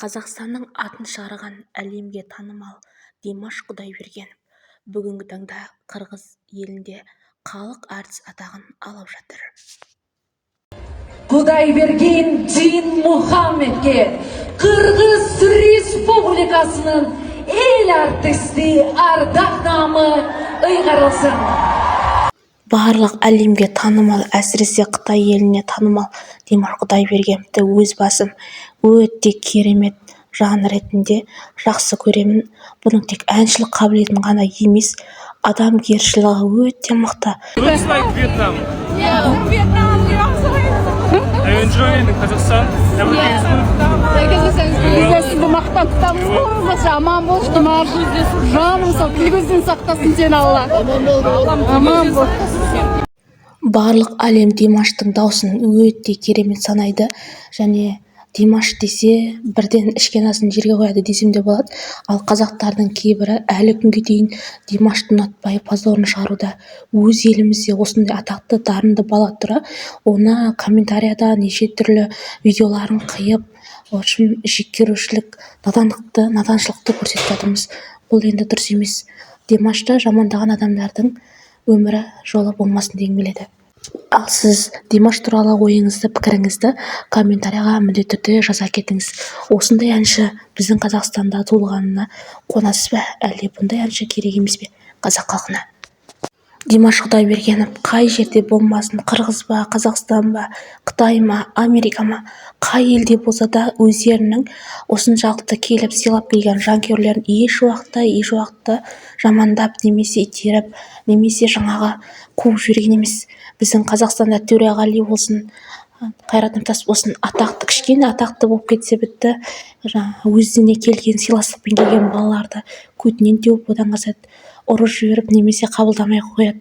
Қазақстанның атын шығарған әлемге танымал Димаш Құдайбергенов бүгінгі таңда қырғыз елінде халық әртіс атағын алып жатыр. Құдайберген Динмухамедке Қырғыз Республикасының ел артисті ардақ намы ұйғарылсын. Барлық әлемге танымал, әсіресе Қытай еліне танымал Димаш Құдайбергеновті өз басым өте керемет жан ретінде жақсы көремін. Бұның тек әншілік қабілетін ғана емес, адамгершілігі өте мықты. Looks like Vietnam. Yeah, Vietnam. Are you enjoying Kazakhstan? Biz sizi maqtab tutamiz. Aman bo'l, Dимаш. Жаным сау, тіл-көзден сақтасын сені Алла. Аман бол. Барлық әлем Димаштың даусын өте керемет санайды, және Димаш десе бірден ішкен асын жерге қояды десем де болады. Ал қазақтардың кейбірі әлі күнге дейін Димашты ұнатпай позорын шығаруда. Өз елімізде осындай атақты дарынды бала тұра, оны комментарияда неше түрлі видеоларын қиып, общем, жеккерушілік, наданшылықты көрсетіп жатырмыз. Бұл енді дұрыс емес. Димашты жамандаған адамдардың өмірі жолы болмасын дегім келеді. Ал сіз Димаш туралы ойыңызды, пікіріңізді комментарияға міндетті түрде жаза кетіңіз. Осындай әнші біздің Қазақстанда туылғанына қуанасыз ба? Әлде бұндай әнші керек емес пе қазақ халқына? Димаш Құдайбергенов қай жерде болмасын, Қырғыз ба, Қазақстан ба, Қытай ма, Америка ма, қай елде болса да өздерінің осыншалықты келіп сыйлап келген жанкүйерлерін еш уақытта жамандап немесе итеріп, немесе жаңағы қуып жіберген емес. Біздің Қазақстанда Төреғали болсын, Қайрат Нұртас болсын, атақты, кішкене атақты болып кетсе бітті. Өзіне келген сыйластықпен келген балаларды көтінен теуіп, одан қасат ұрып жіберіп немесе қабылдамай қояды.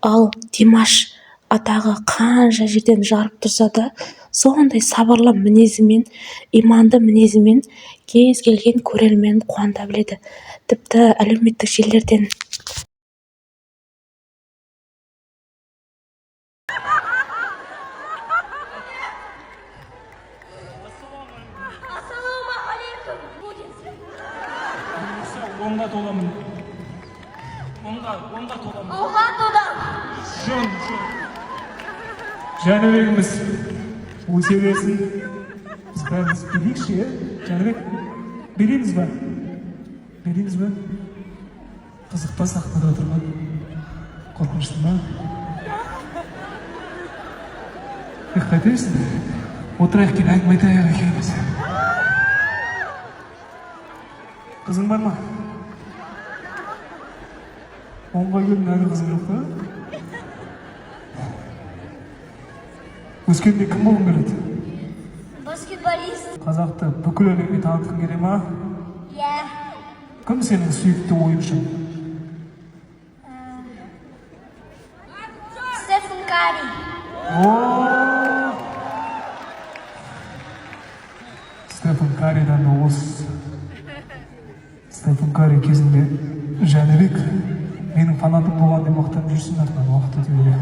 Ал Димаш атағы қанша жерден жарып тұрса да, сондай сабырлы мінезімен, иманды мінезімен кез келген көрерменін қуанта біледі. Тіпті әлеуметтік желілерден Онға толамын. Онға толамын. Жон. Жәнібегіміз өсе берсін. Біз бәріміз берейікші, Жәнібек. Береміз ба? Қызық па сахнада отырған? Қорқынышты ма? Қайтесің? Отырайық кен әңгіме айтайық екеуміз. Қызың бар ма? Онға келдің әлі қызың жоқ па? Өскенде кім болғың келеді? Баскетболист. Қазақты бүкіл әлемге танытқың келе ма? Иә. Кім сенің сүйікті ойыншың? Стефен Кари. Стефен Каридан осы. Стефен Кари кезінде Жәнібек менің фанатым болған деп мақтан жүрсін, артынан уақыт өте келе.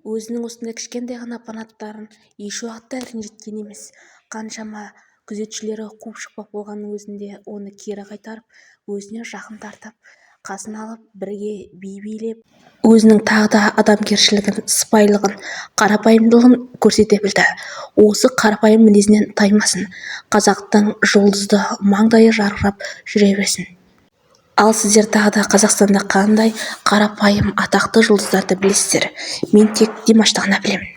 өзінің осындай кішкентай ғана фанаттарын еш уақытта ренжіткен емес. Қаншама күзетшілері қуып шықпақ болғанның өзінде оны кері қайтарып, өзіне жақын тартып, қасына алып, бірге би билеп, өзінің тағы да адамгершілігін, сыпайылығын, қарапайымдылығын көрсете білді. Осы қарапайым мінезінен таймасын, қазақтың жұлдызды маңдайы жарқырап жүре берсін. Ал сіздер тағы да Қазақстанда қандай қарапайым атақты жұлдыздарды білесіздер? Мен тек Димашты ғана білемін.